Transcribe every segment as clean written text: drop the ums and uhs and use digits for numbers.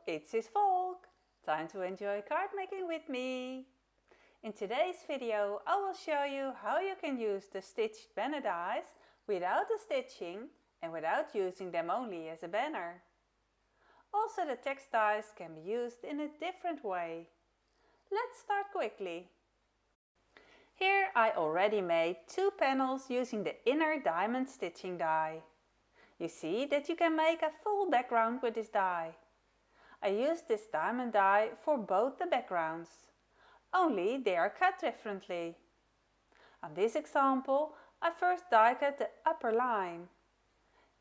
it's CISVOLK! Time to enjoy card making with me! In today's video I will show you how you can use the stitched banner dies without the stitching and without using them only as a banner. Also, the text dies can be used in a different way. Let's start quickly. Here I already made 2 panels using the inner diamond stitching die. You see that you can make a full background with this die. I used this diamond die for both the backgrounds, only they are cut differently. On this example I first die cut the upper line.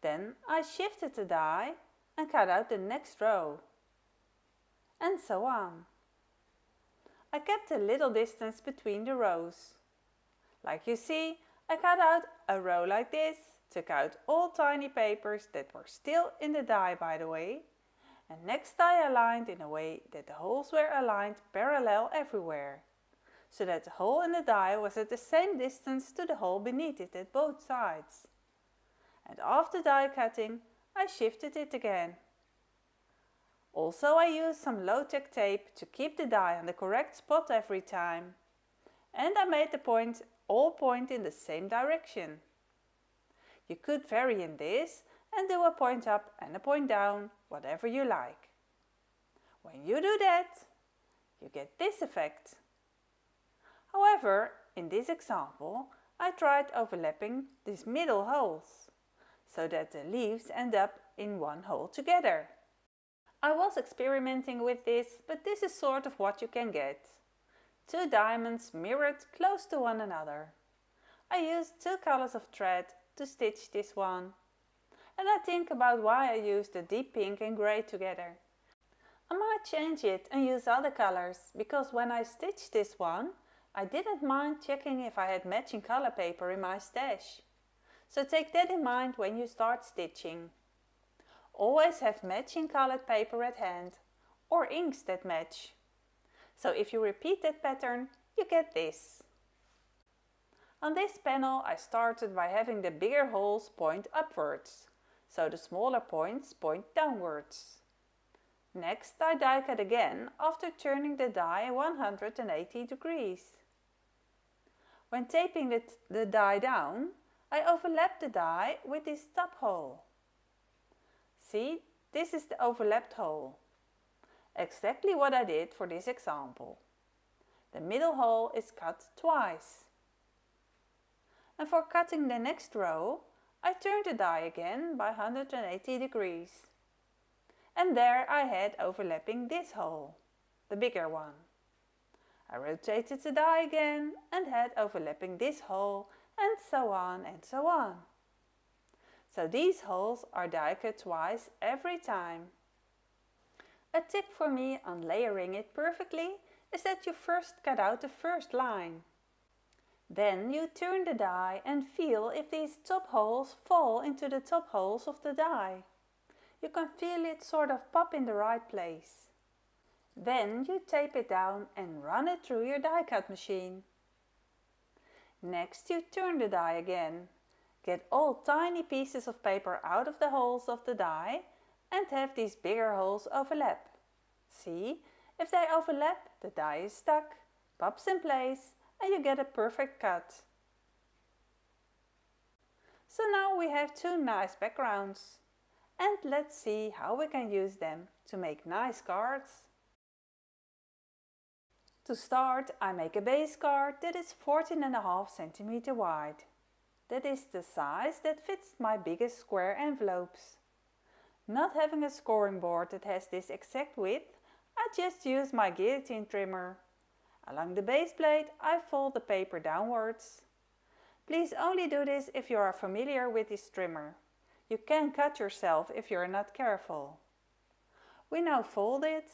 Then I shifted the die and cut out the next row. And so on. I kept a little distance between the rows. Like you see, I cut out a row like this, took out all tiny papers that were still in the die by the way, and next I aligned in a way that the holes were aligned parallel everywhere, so that the hole in the die was at the same distance to the hole beneath it at both sides. And after die cutting, I shifted it again. Also, I used some low-tech tape to keep the die on the correct spot every time. And I made the points all point in the same direction. You could vary in this and do a point up and a point down, whatever you like. When you do that, you get this effect. However, in this example, I tried overlapping these middle holes, so that the leaves end up in one hole together. I was experimenting with this, but this is sort of what you can get. 2 diamonds mirrored close to one another. I used 2 colors of thread to stitch this one. And I think about why I used the deep pink and grey together. I might change it and use other colors, because when I stitched this one, I didn't mind checking if I had matching color paper in my stash. So take that in mind when you start stitching. Always have matching colored paper at hand, or inks that match. So if you repeat that pattern, you get this. On this panel I started by having the bigger holes point upwards, so the smaller points point downwards. Next I die cut again after turning the die 180 degrees. When taping the die down, I overlapped the die with this top hole. See, this is the overlapped hole. Exactly what I did for this example. The middle hole is cut twice. And for cutting the next row, I turned the die again by 180 degrees. And there I had overlapping this hole, the bigger one. I rotated the die again and had overlapping this hole, and so on and so on. So these holes are die cut twice every time. A tip for me on layering it perfectly is that you first cut out the first line. Then you turn the die and feel if these top holes fall into the top holes of the die. You can feel it sort of pop in the right place. Then you tape it down and run it through your die cut machine. Next you turn the die again. Get all tiny pieces of paper out of the holes of the die and have these bigger holes overlap. See, if they overlap, the die is stuck, pops in place, and you get a perfect cut. So now we have 2 nice backgrounds. And let's see how we can use them to make nice cards. To start, I make a base card that is 14.5 cm wide. That is the size that fits my biggest square envelopes. Not having a scoring board that has this exact width, I just use my guillotine trimmer. Along the base plate I fold the paper downwards. Please only do this if you are familiar with this trimmer. You can cut yourself if you are not careful. We now fold it,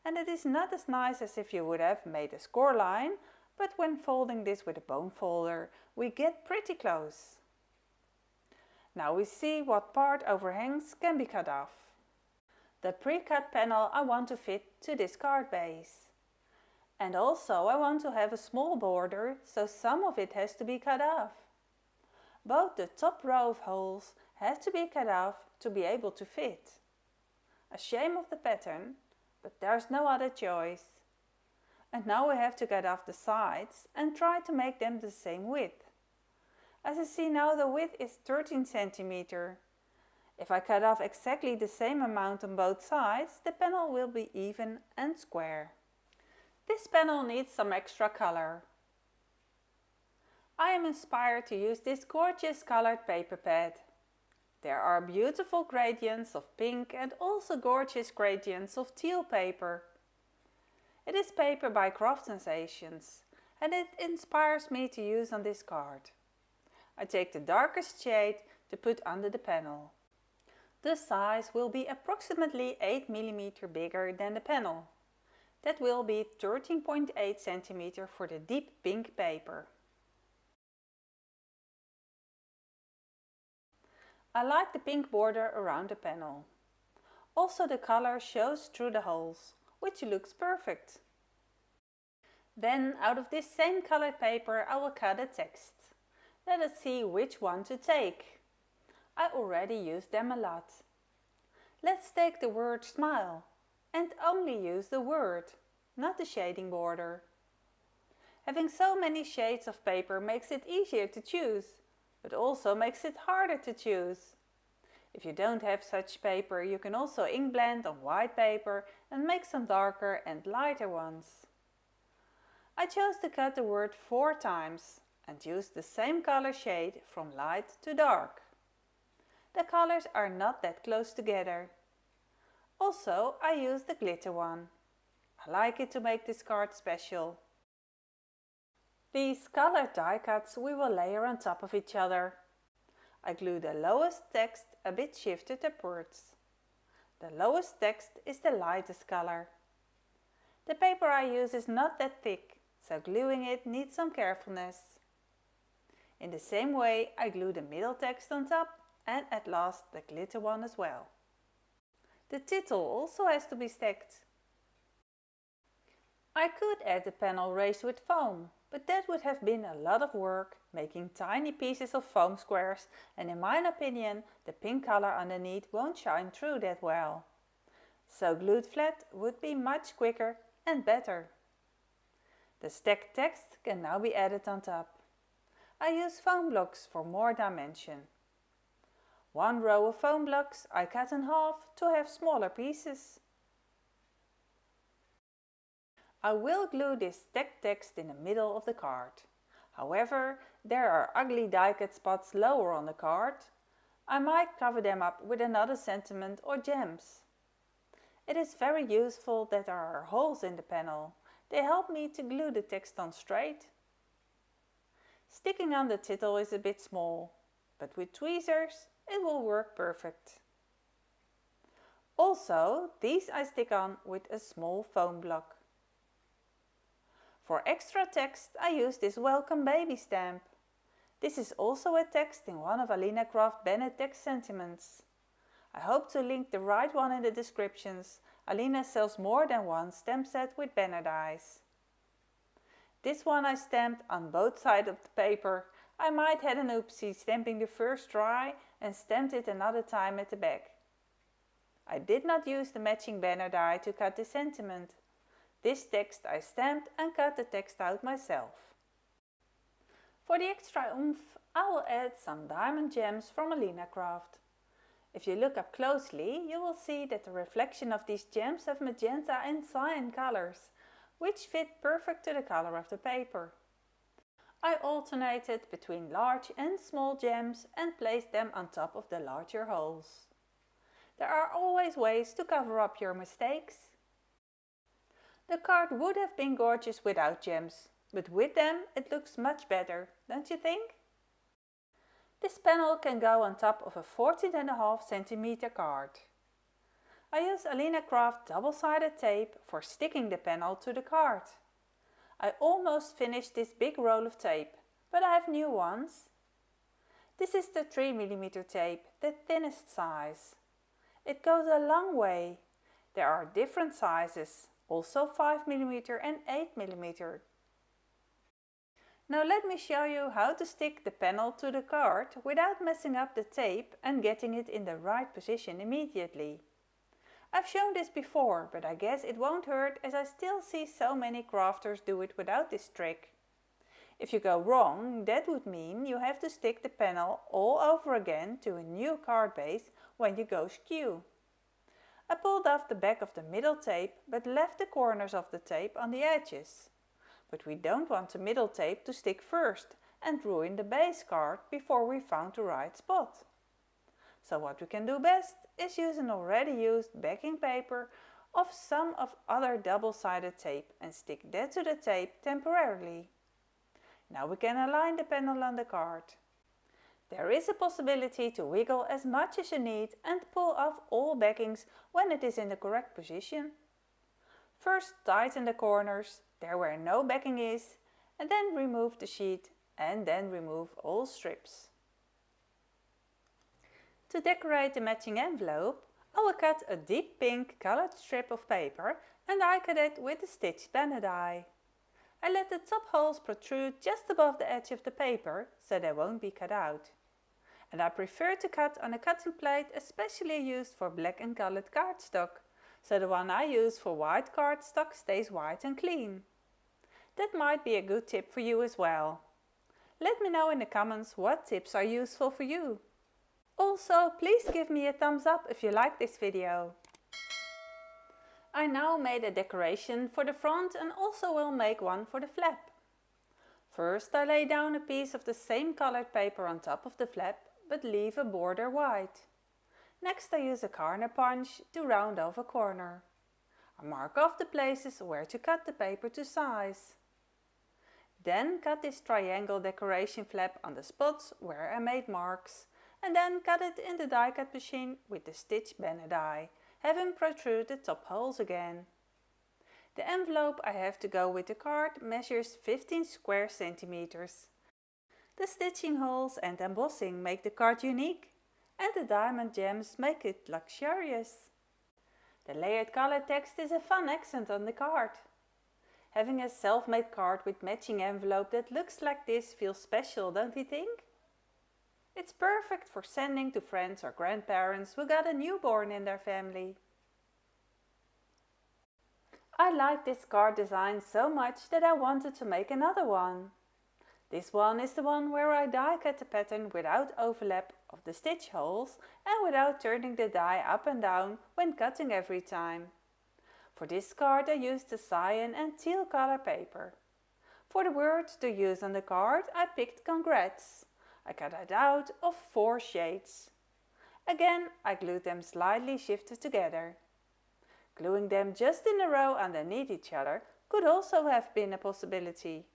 and it is not as nice as if you would have made a score line, but when folding this with a bone folder, we get pretty close. Now we see what part overhangs can be cut off. The pre-cut panel I want to fit to this card base. And also I want to have a small border, so some of it has to be cut off. Both the top row of holes have to be cut off to be able to fit. A shame of the pattern, but there's no other choice. And now we have to cut off the sides and try to make them the same width. As you see now, the width is 13 centimeters. If I cut off exactly the same amount on both sides, the panel will be even and square. This panel needs some extra color. I am inspired to use this gorgeous colored paper pad. There are beautiful gradients of pink and also gorgeous gradients of teal paper. It is paper by Craft Sensations and it inspires me to use on this card. I take the darkest shade to put under the panel. The size will be approximately 8 mm bigger than the panel. That will be 13.8 cm for the deep pink paper. I like the pink border around the panel. Also the color shows through the holes, which looks perfect. Then out of this same colored paper I will cut a text. Let us see which one to take. I already used them a lot. Let's take the word smile and only use the word, not the shading border. Having so many shades of paper makes it easier to choose, but also makes it harder to choose. If you don't have such paper, you can also ink blend on white paper and make some darker and lighter ones. I chose to cut the word 4 times and use the same color shade from light to dark. The colors are not that close together. Also, I use the glitter one. I like it to make this card special. These colored die cuts we will layer on top of each other. I glue the lowest text a bit shifted upwards. The lowest text is the lightest color. The paper I use is not that thick, so gluing it needs some carefulness. In the same way, I glue the middle text on top and at last the glitter one as well. The title also has to be stacked. I could add the panel raised with foam, but that would have been a lot of work making tiny pieces of foam squares, and in my opinion the pink color underneath won't shine through that well. So glued flat would be much quicker and better. The stacked text can now be added on top. I use foam blocks for more dimension. 1 row of foam blocks I cut in half to have smaller pieces. I will glue this stacked text in the middle of the card. However, there are ugly die cut spots lower on the card. I might cover them up with another sentiment or gems. It is very useful that there are holes in the panel. They help me to glue the text on straight. Sticking on the title is a bit small, but with tweezers it will work perfect. Also, these I stick on with a small foam block. For extra text I use this Welcome Baby stamp. This is also a text in one of ALINACRAFT banner text sentiments. I hope to link the right one in the descriptions. Alina sells more than one stamp set with banner dies. This one I stamped on both sides of the paper. I might had an oopsie stamping the first try and stamped it another time at the back. I did not use the matching banner die to cut the sentiment. This text I stamped and cut the text out myself. For the extra oomph, I will add some diamond gems from ALINACRAFT. If you look up closely, you will see that the reflection of these gems have magenta and cyan colors, which fit perfect to the color of the paper. I alternated between large and small gems and placed them on top of the larger holes. There are always ways to cover up your mistakes. The card would have been gorgeous without gems, but with them it looks much better, don't you think? This panel can go on top of a 14.5 cm card. I use ALINACRAFT double-sided tape for sticking the panel to the card. I almost finished this big roll of tape, but I have new ones. This is the 3 mm tape, the thinnest size. It goes a long way. There are different sizes, also 5 mm and 8 mm. Now let me show you how to stick the panel to the card without messing up the tape and getting it in the right position immediately. I've shown this before, but I guess it won't hurt as I still see so many crafters do it without this trick. If you go wrong, that would mean you have to stick the panel all over again to a new card base when you go skew. I pulled off the back of the middle tape but left the corners of the tape on the edges. But we don't want the middle tape to stick first and ruin the base card before we found the right spot. So what we can do best is use an already used backing paper of some of other double-sided tape and stick that to the tape temporarily. Now we can align the panel on the card. There is a possibility to wiggle as much as you need and pull off all backings when it is in the correct position. First tighten the corners, there where no backing is, and then remove the sheet and then remove all strips. To decorate the matching envelope, I will cut a deep pink colored strip of paper and die cut it with a stitched banner die. I let the top holes protrude just above the edge of the paper so they won't be cut out. And I prefer to cut on a cutting plate especially used for black and colored cardstock, so the one I use for white cardstock stays white and clean. That might be a good tip for you as well. Let me know in the comments what tips are useful for you. Also, please give me a thumbs up if you like this video. I now made a decoration for the front and also will make one for the flap. First I lay down a piece of the same colored paper on top of the flap, but leave a border white. Next I use a corner punch to round off a corner. I mark off the places where to cut the paper to size. Then cut this triangle decoration flap on the spots where I made marks, and then cut it in the die cut machine with the stitched banner die, having protrude the top holes again. The envelope I have to go with the card measures 15 square centimeters. The stitching holes and embossing make the card unique, and the diamond gems make it luxurious. The layered color text is a fun accent on the card. Having a self-made card with matching envelope that looks like this feels special, don't you think? It's perfect for sending to friends or grandparents who got a newborn in their family. I like this card design so much that I wanted to make another one. This one is the one where I die cut the pattern without overlap of the stitch holes and without turning the die up and down when cutting every time. For this card I used the cyan and teal color paper. For the words to use on the card I picked congrats. I cut it out of 4 shades. Again I glued them slightly shifted together. Gluing them just in a row underneath each other could also have been a possibility.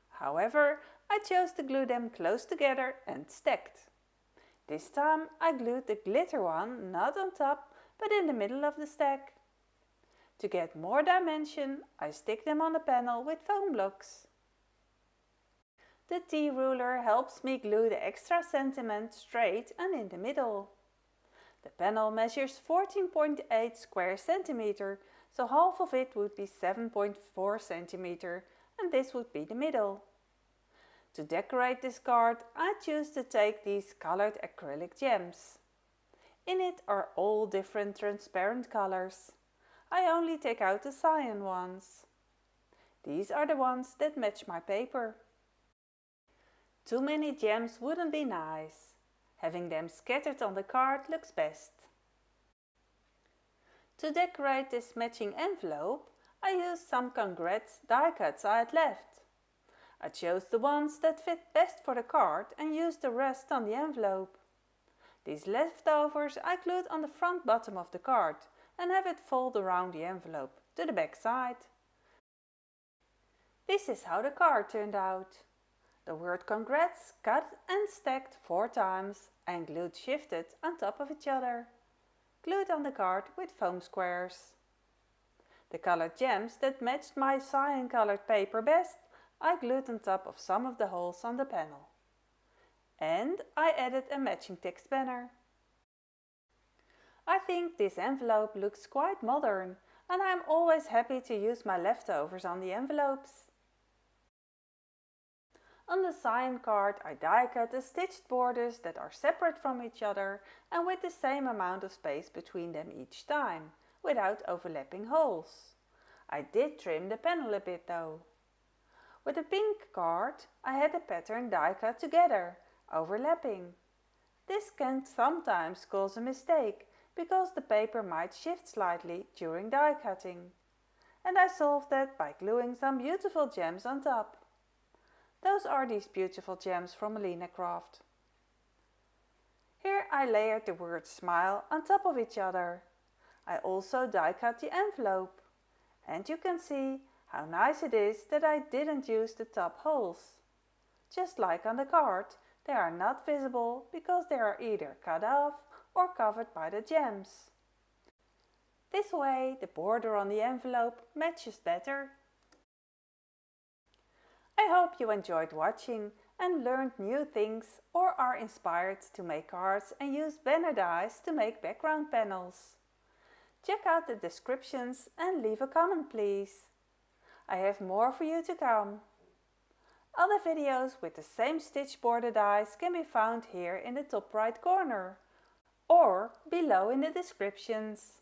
However, I chose to glue them close together and stacked. This time I glued the glitter one not on top but in the middle of the stack. To get more dimension, I stick them on the panel with foam blocks. The T-ruler helps me glue the extra sentiment straight and in the middle. The panel measures 14.8 square centimeter, so half of it would be 7.4 centimeter, and this would be the middle. To decorate this card, I choose to take these colored acrylic gems. In it are all different transparent colors. I only take out the cyan ones. These are the ones that match my paper. Too many gems wouldn't be nice. Having them scattered on the card looks best. To decorate this matching envelope, I used some congrats die cuts I had left. I chose the ones that fit best for the card and used the rest on the envelope. These leftovers I glued on the front bottom of the card and have it fold around the envelope to the back side. This is how the card turned out. The word congrats cut and stacked 4 times and glued shifted on top of each other. Glued on the card with foam squares. The colored gems that matched my cyan colored paper best I glued on top of some of the holes on the panel. And I added a matching text banner. I think this envelope looks quite modern and I'm always happy to use my leftovers on the envelopes. On the cyan card I die cut the stitched borders that are separate from each other and with the same amount of space between them each time, without overlapping holes. I did trim the panel a bit though. With the pink card I had the pattern die cut together, overlapping. This can sometimes cause a mistake because the paper might shift slightly during die cutting. And I solved that by gluing some beautiful gems on top. Those are these beautiful gems from ALINACRAFT. Here I layered the word smile on top of each other. I also die cut the envelope. And you can see how nice it is that I didn't use the top holes. Just like on the card, they are not visible because they are either cut off or covered by the gems. This way the border on the envelope matches better. I hope you enjoyed watching and learned new things or are inspired to make cards and use banner dies to make background panels. Check out the descriptions and leave a comment please. I have more for you to come. Other videos with the same stitch border dies can be found here in the top right corner or below in the descriptions.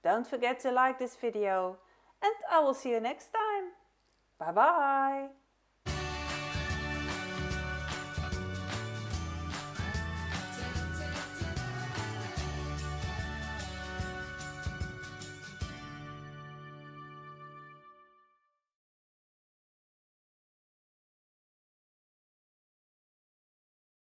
Don't forget to like this video and I will see you next time. Bye bye!